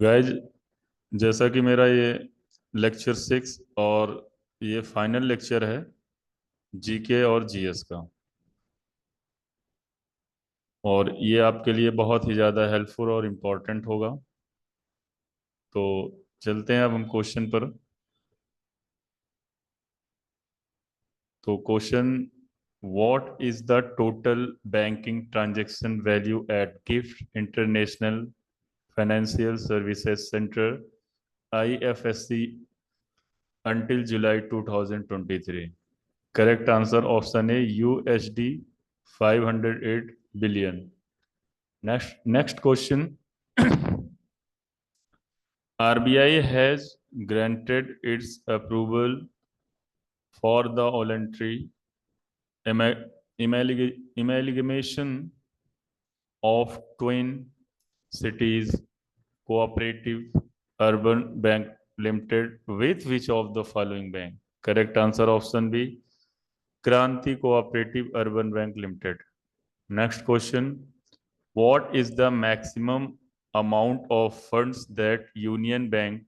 Guys, जैसा कि मेरा ये लेक्चर 6 और ये फाइनल लेक्चर है जीके और जीएस का, और ये आपके लिए बहुत ही ज़्यादा हेल्पफुल और इम्पोर्टेंट होगा। तो चलते हैं अब हम क्वेश्चन पर। तो question, what is the total banking transaction value at GIFT international financial services centre IFSC until July 2023? Correct answer option A, USD 508 billion. Next question. RBI has granted its approval for the voluntary amalgamation of twin cities cooperative urban bank limited with which of the following bank? Correct answer option B, Kranti Cooperative Urban Bank Limited. Next question. What is the maximum amount of funds that Union Bank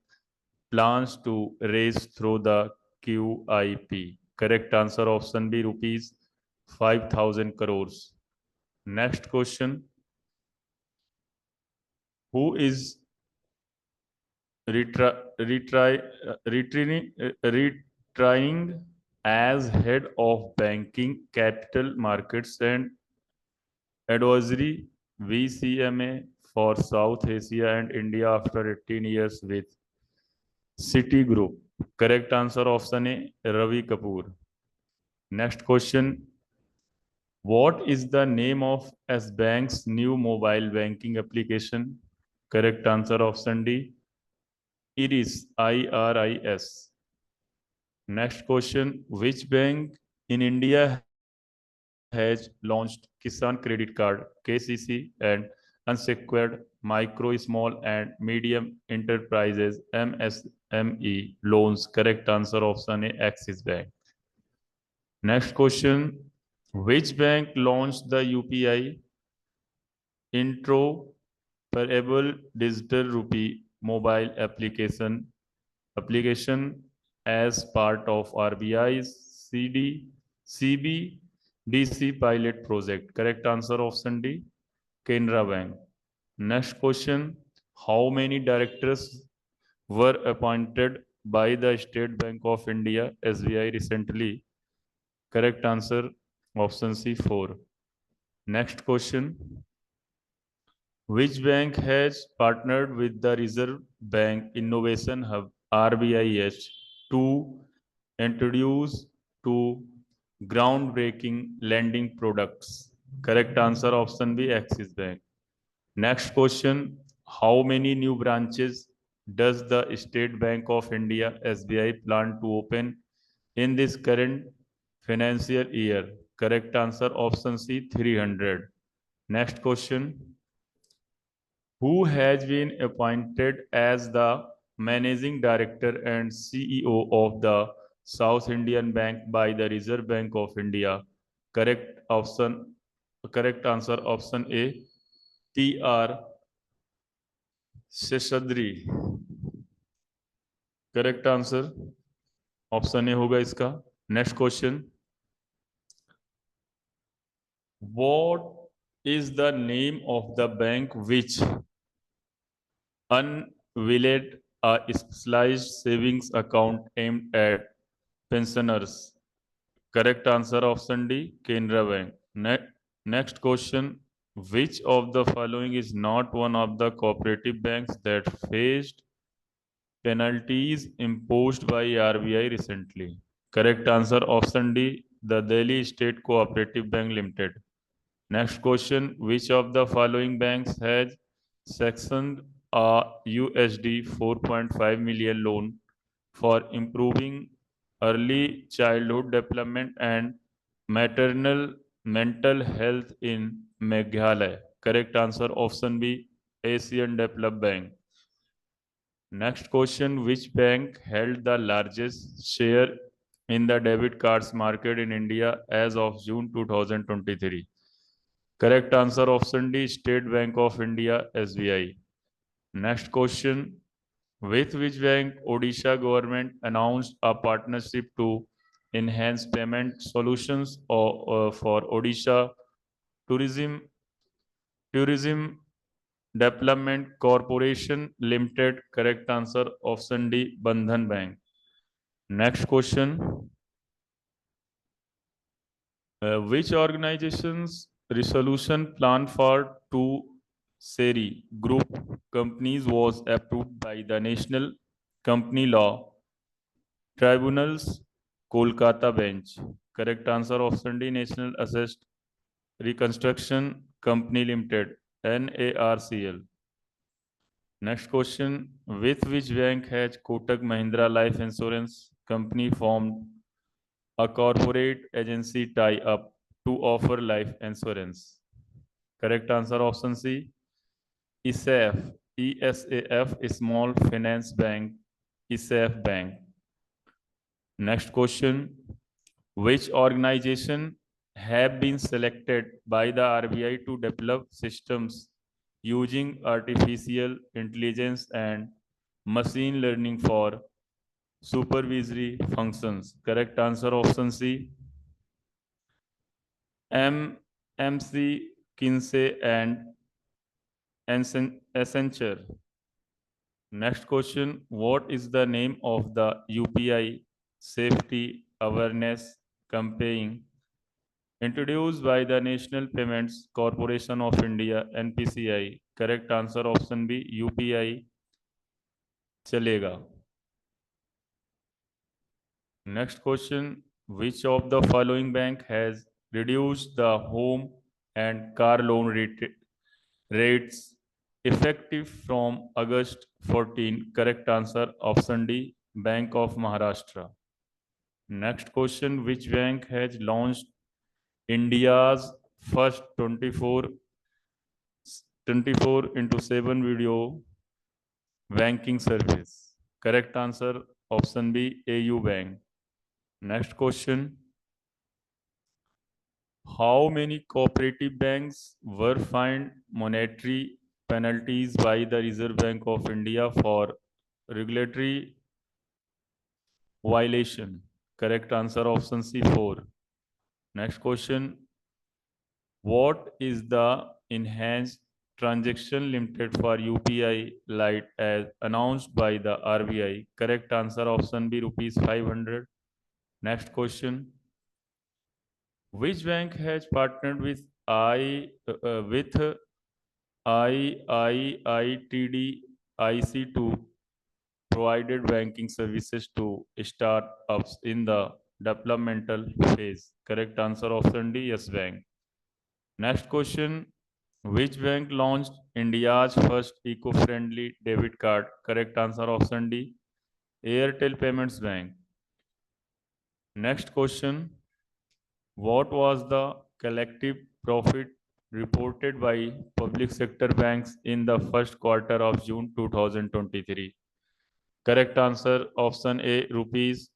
plans to raise through the QIP? Correct answer option B, rupees 5,000 crores. Next question. Who is retrying as head of banking, capital markets and advisory VCMA for South Asia and India after 18 years with Citigroup? Correct answer option A, Ravi Kapoor. Next question. What is the name of S Bank's new mobile banking application? Correct answer option D, Iris, IRIS. Next question. Which bank in India has launched Kisan Credit Card, KCC, and unsecured micro, small, and medium enterprises MSME loans? Correct answer option A, Axis Bank. Next question. Which bank launched the UPI interoperable digital rupee mobile application as part of RBI's CBDC pilot project? Correct answer option D, Canara Bank. Next question. How many directors were appointed by the State Bank of India SBI recently? Correct answer option C, 4. Next question. Which bank has partnered with the Reserve Bank Innovation Hub RBIH to introduce two groundbreaking lending products? Correct answer option B, Axis Bank. Next question. How many new branches does the State Bank of India SBI plan to open in this current financial year? Correct answer option C, 300. Next question. Who has been appointed as the managing director and CEO of the South Indian Bank by the Reserve Bank of India? Correct option, correct answer option A, TR Seshadri. Correct answer option A होगा इसका। Next question, what is the name of the bank which unveiled a specialized savings account aimed at pensioners? Correct answer option D, Canara Bank. Next question, which of the following is not one of the cooperative banks that faced penalties imposed by RBI recently? Correct answer option D, the Delhi State Cooperative Bank Limited. Next question, which of the following banks has sanctioned a USD 4.5 million loan for improving early childhood development and maternal mental health in Meghalaya? Correct answer option B, Asian Development Bank. Next question, which bank held the largest share in the debit cards market in India as of June 2023? Correct answer option D, State Bank of India, SBI. Next question. With which bank Odisha government announced a partnership to enhance payment solutions for Odisha Tourism Development Corporation Limited? Correct answer option D, Bandhan Bank. Next question. Which organization's resolution plan for two SERI group companies was approved by the National Company Law Tribunal's Kolkata bench? Correct answer option D, National Assessed Reconstruction Company Limited, NARCL. Next question. With which bank has Kotak Mahindra Life Insurance Company formed a corporate agency tie-up to offer life insurance? Correct answer option C, ESAF. ESAF, Small Finance Bank, ESAF Bank. Next question. Which organization have been selected by the RBI to develop systems using artificial intelligence and machine learning for supervisory functions? Correct answer option C, MC Kinsey and Accenture. Next question. What is the name of the UPI safety awareness campaign introduced by the National Payments Corporation of India, NPCI? Correct answer option B, UPI Chalega. Next question. Which of the following bank has reduced the home and car loan rates effective from August 14? Correct answer option D, Bank of Maharashtra. Next question. Which bank has launched India's first 24 into 7 video banking service? Correct answer option B, AU Bank. Next question. How many cooperative banks were fined monetary penalties by the Reserve Bank of India for regulatory violation? Correct answer option C, 4. Next question. What is the enhanced transaction limited for UPI Lite as announced by the RBI? Correct answer option B, rupees 500. Next question. Which bank has partnered with IIITD-IC to provided banking services to startups in the developmental phase? Correct answer option D, Yes Bank. Next question. Which bank launched India's first eco-friendly debit card? Correct answer option D, Airtel Payments Bank. Next question. What was the collective profit reported by public sector banks in the first quarter of June 2023? Correct answer option A, rupees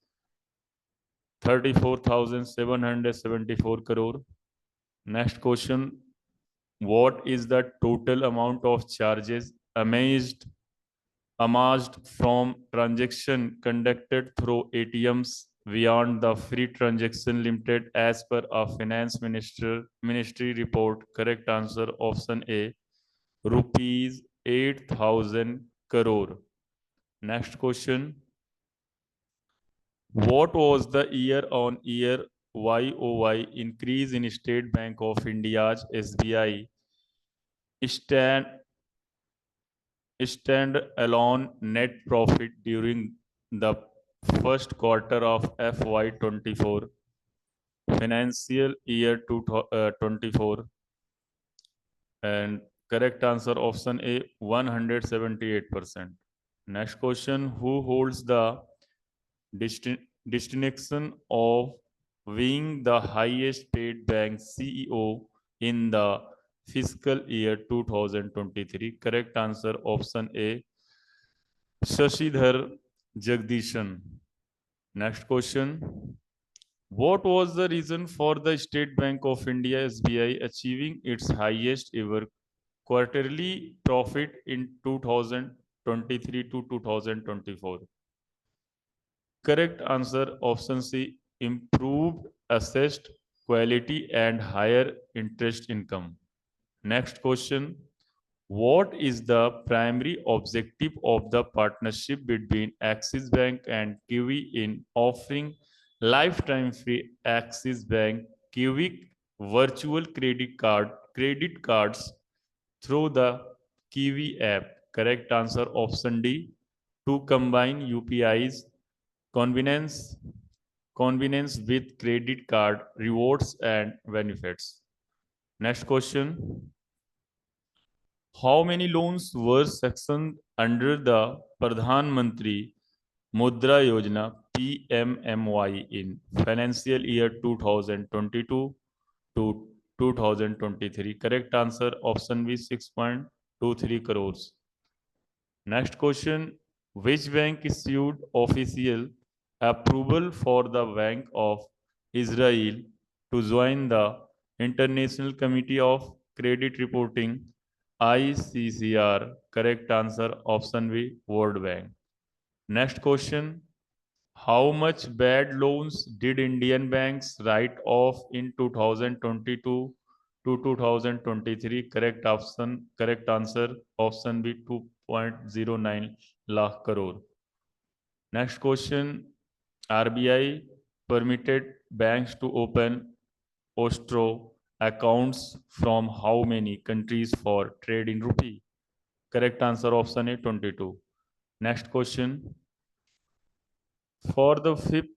34,774 crore. Next question. What is the total amount of charges amassed from transaction conducted through ATMs beyond the free transaction limited as per a finance ministry report? Correct answer option A, rupees 8,000 crore. Next question. What was the year-on-year YOY increase in State Bank of India's SBI stand-alone net profit during the first quarter of FY24 financial year 2024? And correct answer option A, 178%. Next question. Who holds the distinction of being the highest paid bank CEO in the fiscal year 2023? Correct answer option A, Shashidhar Jagdishan. Next question. What was the reason for the State Bank of India SBI achieving its highest ever quarterly profit in 2023 to 2024? Correct answer option C, improved assessed quality and higher interest income. Next question. What is the primary objective of the partnership between Axis Bank and Kiwi in offering lifetime free Axis Bank Kiwi virtual credit cards through the Kiwi app? Correct answer option D, to combine UPI's convenience convenience with credit card rewards and benefits. Next question. How many loans were sanctioned under the Pradhan Mantri Mudra Yojana PMMY in financial year 2022 to 2023? Correct answer option B, 6.23 crores. Next question. Which bank issued official approval for the Bank of Israel to join the International Committee of Credit Reporting ICCR? Correct answer option B, World Bank. Next question. How much bad loans did Indian banks write off in 2022 to 2023? Correct answer option B, 2.09 lakh crore. Next question. RBI permitted banks to open ostro accounts from how many countries for trade in rupee? Correct answer option A, 22. Next question. For the fifth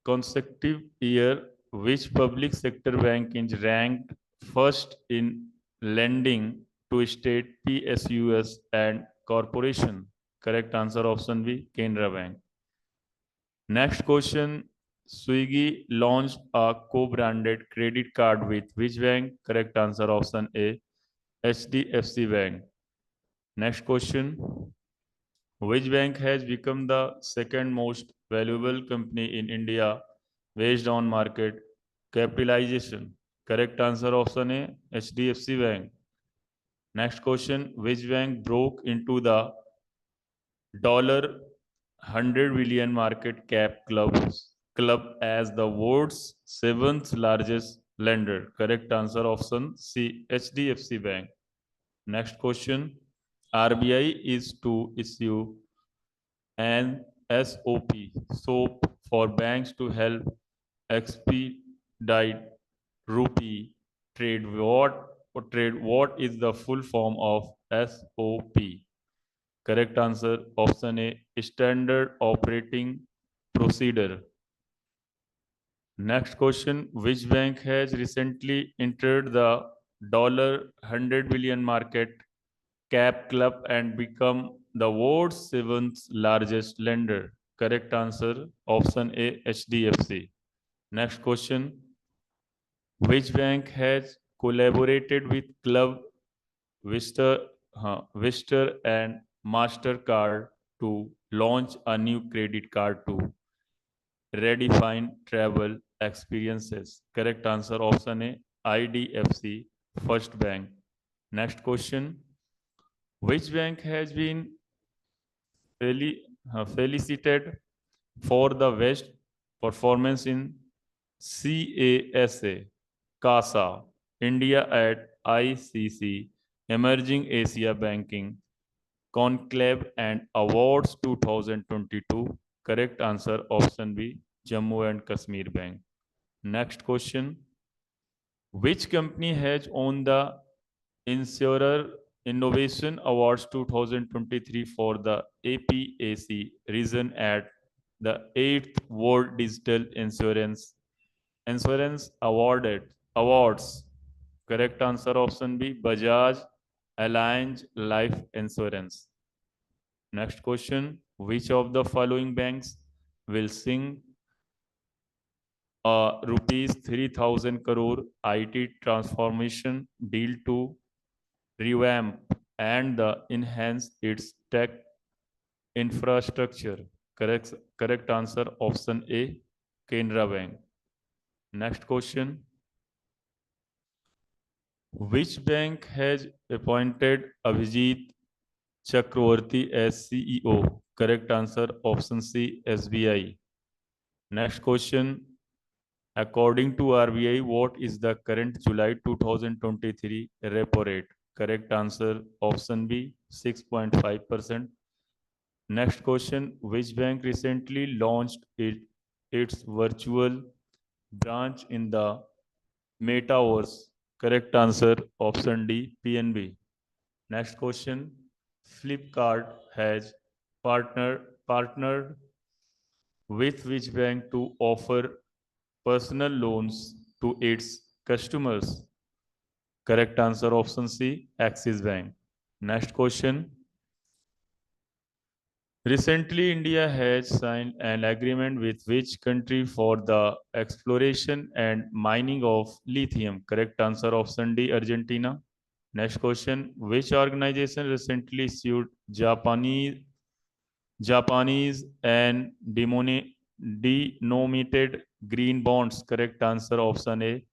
consecutive year, which public sector bank is ranked first in lending to state PSUs and corporation? Correct answer option B, Canara Bank. Next question. Swiggy launched a co-branded credit card with which bank? Correct answer option A, HDFC Bank. Next question. Which bank has become the second most valuable company in India based on market capitalization? Correct answer option A, HDFC Bank. Next question. Which bank broke into the $100 billion market cap club as the world's seventh largest lender? Correct answer option C, HDFC Bank. Next question. RBI is to issue an SOP for banks to help expedite rupee trade. What is the full form of SOP? Correct answer option A, standard operating procedure. Next question. Which bank has recently entered the $100 billion market cap club and become the world's seventh largest lender? Correct answer option A, HDFC. Next question. Which bank has collaborated with Club Vista and MasterCard to launch a new credit card to redefine travel experiences? Correct answer option A, IDFC First Bank. Next question. Which bank has been felicitated for the best performance in CASA India at ICC Emerging Asia Banking Conclave and Awards 2022? Correct answer option B, Jammu and Kashmir Bank. Next question. Which company has won the Insurer Innovation Awards 2023 for the APAC region at the 8th World Digital Insurance Awards? Correct answer option B, Bajaj Allianz Life Insurance. Next question. Which of the following banks will sing a rupees 3,000 crore IT transformation deal to revamp and enhance its tech infrastructure? Correct answer option A, Canara Bank. Next question. Which bank has appointed Abhijit Chakraborty as CEO? Correct answer option C, SBI. Next question. According to RBI, what is the current July 2023 repo rate? Correct answer option B, 6.5%. Next question. Which bank recently launched its virtual branch in the Metaverse? Correct answer option D, PNB. Next question. Flipkart has partnered with which bank to offer personal loans to its customers? Correct answer option C, Axis Bank. Next question. Recently, India has signed an agreement with which country for the exploration and mining of lithium? Correct answer option D, Argentina. Next question. Which organization recently sued Japanese and denominated green bonds? Correct answer option A,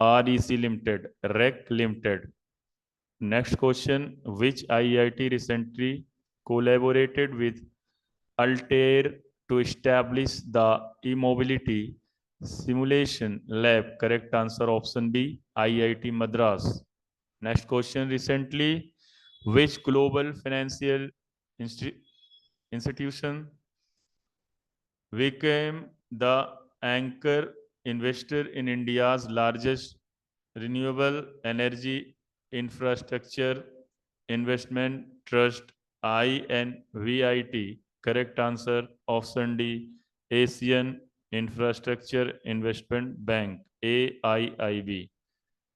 REC Limited, REC Limited. Next question. Which IIT recently collaborated with Altair to establish the e-mobility simulation lab? Correct answer option B, IIT Madras. Next question. Recently, which global financial institution became the anchor investor in India's largest renewable energy infrastructure investment trust, INVIT? Correct answer option D, Asian Infrastructure Investment Bank, AIIB.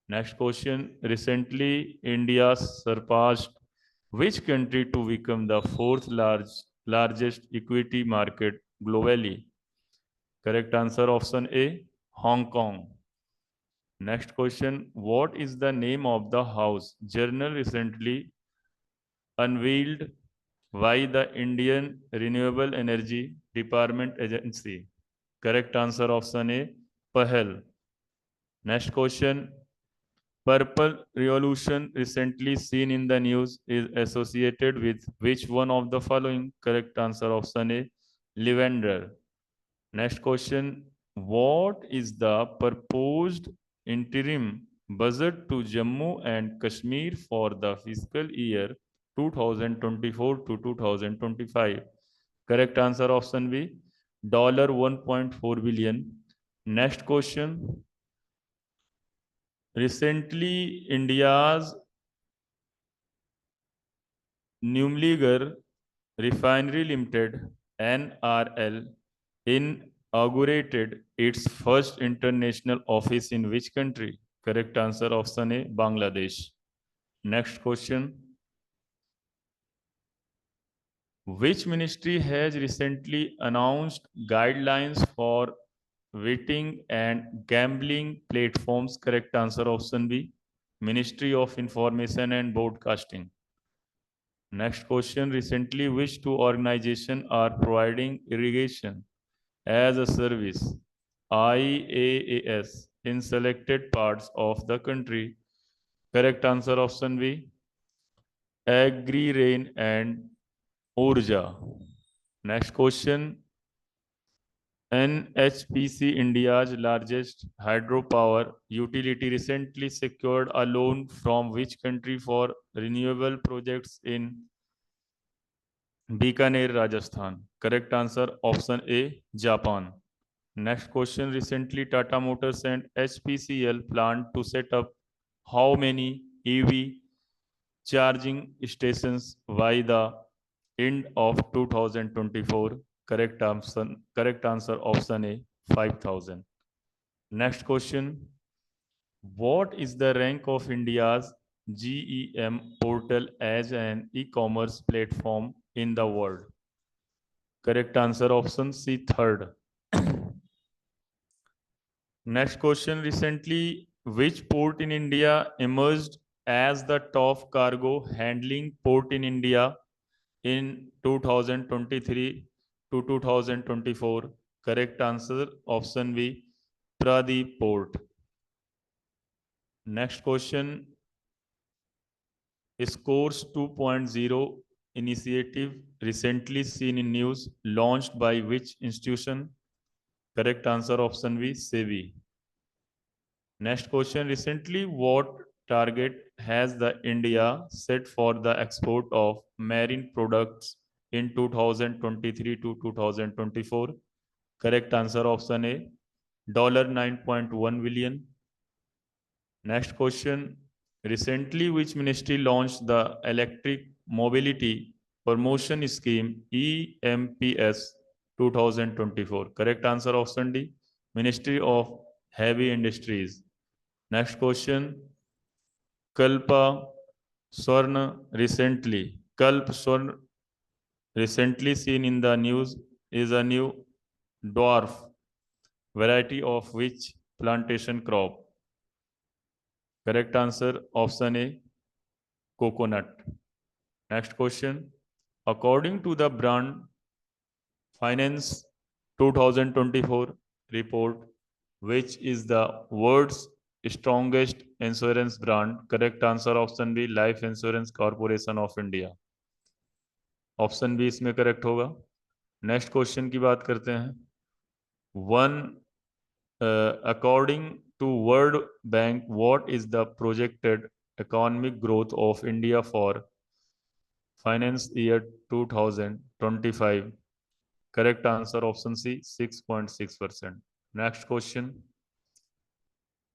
Next question. Recently, India surpassed which country to become the fourth largest equity market globally? Correct answer option A, Hong Kong. Next question. What is the name of the house journal recently unveiled by the Indian Renewable Energy Department Agency? Correct answer option A, Pahal. Next question. Purple revolution recently seen in the news is associated with which one of the following? Correct answer option A, lavender. Next question. What is the proposed interim budget to Jammu and Kashmir for the fiscal year 2024 to 2025? Correct answer option B, $1.4 billion. Next question. Recently, India's Numligar Refinery Limited (NRL) inaugurated its first international office in which country? Correct answer option A, Bangladesh. Next question. Which ministry has recently announced guidelines for betting and gambling platforms? Correct answer option B, Ministry of Information and Broadcasting. Next question. Recently, which two organizations are providing irrigation as a service, IaaS, in selected parts of the country? Correct answer option B, AgriRain and Urja. Next question. NHPC, India's largest hydropower utility, recently secured a loan from which country for renewable projects in Bikaner, Rajasthan? Correct answer option A, Japan. Next question. Recently, Tata Motors and HPCL plan to set up how many EV charging stations by the end of 2024? Correct answer option A, 5,000. Next question. What is the rank of India's GEM portal as an e-commerce platform in the world? Correct answer option C, third. Next question. Recently, which port in India emerged as the top cargo handling port in India in 2023 to 2024? Correct answer option B, Pradeep Port. Next question. Scores 2.0 initiative recently seen in news launched by which institution? Correct answer option B, SEBI. Next question. Recently, what target has the India set for the export of marine products in 2023 to 2024? Correct answer option A, $9.1 billion. Next question. Recently, which ministry launched the Electric Mobility Promotion Scheme EMPS 2024? Correct answer option D, Ministry of Heavy Industries. Next question. Kalpa Swarna Kalp Swarna recently seen in the news is a new dwarf variety of which plantation crop? Correct answer option A, coconut. Next question. According to the Brand Finance 2024 report, which is the world's strongest insurance brand? Correct answer option B, Life Insurance Corporation of India. Option B इसमें correct होगा. Next question की बात करते हैं. One according to World Bank what is the projected economic growth of India for finance year 2025? Correct answer option C, 6.6%. Next question.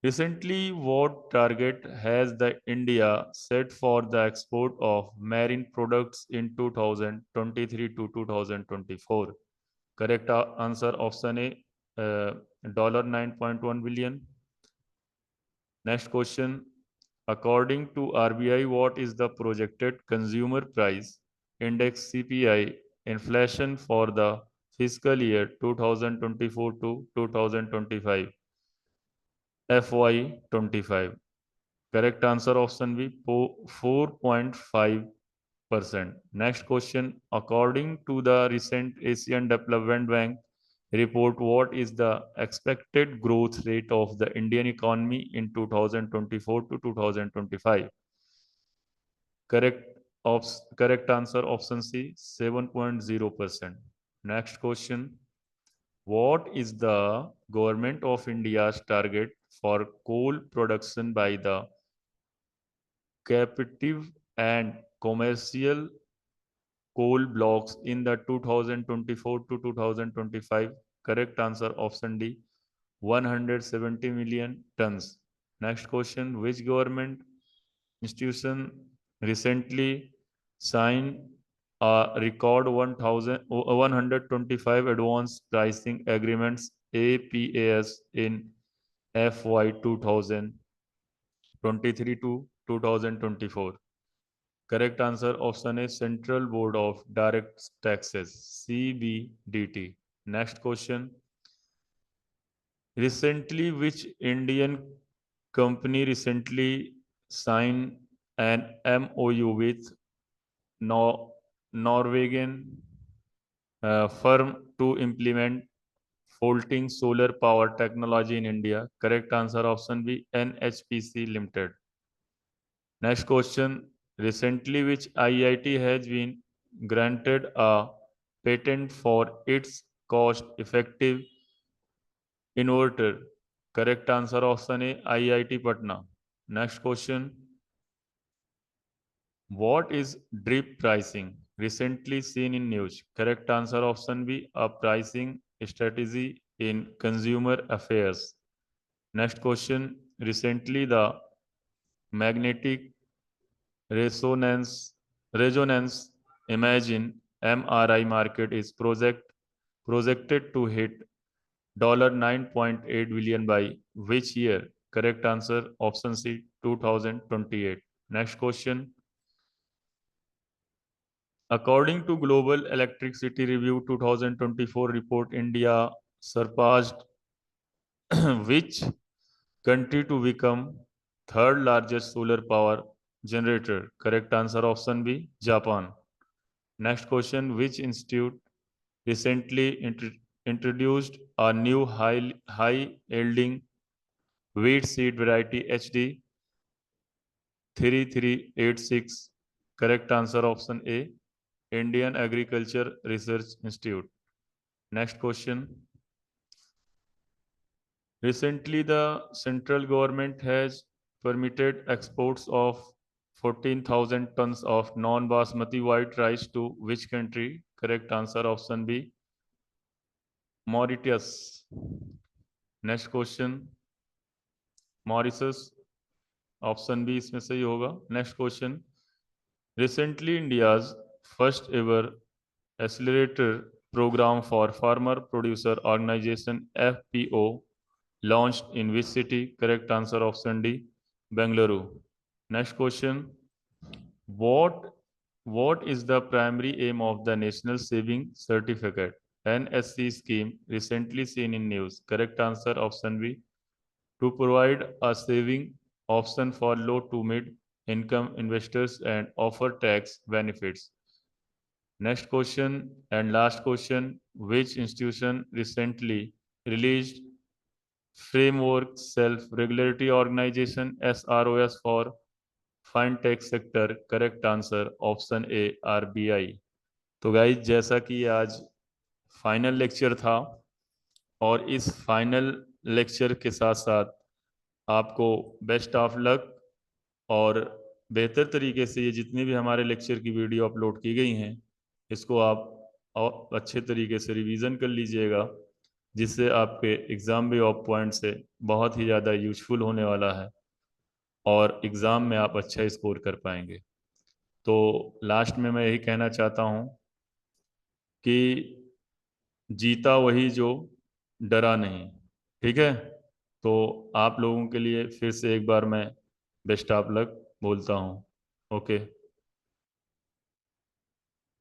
Recently, what target has the India set for the export of marine products in 2023 to 2024? Correct answer option A, $9.1 billion. Next question. According to RBI, what is the projected consumer price index CPI inflation for the fiscal year 2024 to 2025 FY25? Correct answer option B, 4.5%. Next question. According to the recent Asian Development Bank report, what is the expected growth rate of the Indian economy in 2024 to 2025? Correct answer option C, 7.0%. Next question. What is the government of India's target for coal production by the captive and commercial coal blocks in the 2024 to 2025? Correct answer option D, 170 million tons. Next question. Which government institution recently signed a record 125 advanced pricing agreements APAS in FY 2023 to 2024? Correct answer option A, Central Board of Direct Taxes, CBDT. Next question. Recently, which Indian company recently signed an MOU with Norwegian firm to implement floating solar power technology in India? Correct answer option B, NHPC Limited. Next question. Recently, which IIT has been granted a patent for its cost-effective inverter? Correct answer option A, IIT Patna. Next question. What is drip pricing? Recently seen in news. Correct answer option B, a pricing strategy in consumer affairs. Next question. Recently, the magnetic resonance imaging MRI market is projected to hit $9.8 billion by which year? Correct answer option C, 2028. Next question. According to Global Electricity Review 2024 report, India surpassed which country to become third largest solar power generator? Correct answer option B, Japan. Next question. Which institute recently introduced a new high yielding wheat seed variety HD 3386? Correct answer option A, Indian Agriculture Research Institute. Next question. Recently, the central government has permitted exports of 14,000 tons of non-basmati white rice to which country? Correct answer option B, Mauritius. Next question, Mauritius. Option B इसमें सही होगा. Next question. Recently India's first ever accelerator program for farmer producer organization FPO launched in which city? Correct answer option D, Bengaluru. Next question. What is the primary aim of the National Saving Certificate NSC scheme recently seen in news? Correct answer option B, to provide a saving option for low to mid income investors and offer tax benefits. Next question and last question. Which institution recently released framework self-regulatory organization SROS for fintech sector? Correct answer option A, RBI. तो guys जैसा कि आज final lecture था और इस final lecture के साथ साथ आपको बेस्ट ऑफ लक और बेहतर तरीके से ये जितने भी हमारे लेक्चर की वीडियो अपलोड की गई हैं इसको आप और अच्छे तरीके से रिवीजन कर लीजिएगा, जिससे आपके एग्ज़ाम भी ऑफ पॉइंट से बहुत ही ज़्यादा यूजफुल होने वाला है और एग्ज़ाम में आप अच्छा स्कोर कर पाएंगे. तो लास्ट में मैं यही कहना चाहता हूँ कि जीता वही जो डरा नहीं. ठीक है, तो आप लोगों के लिए फिर से एक बार मैं बेस्ट ऑफ लक बोलता हूँ. ओके.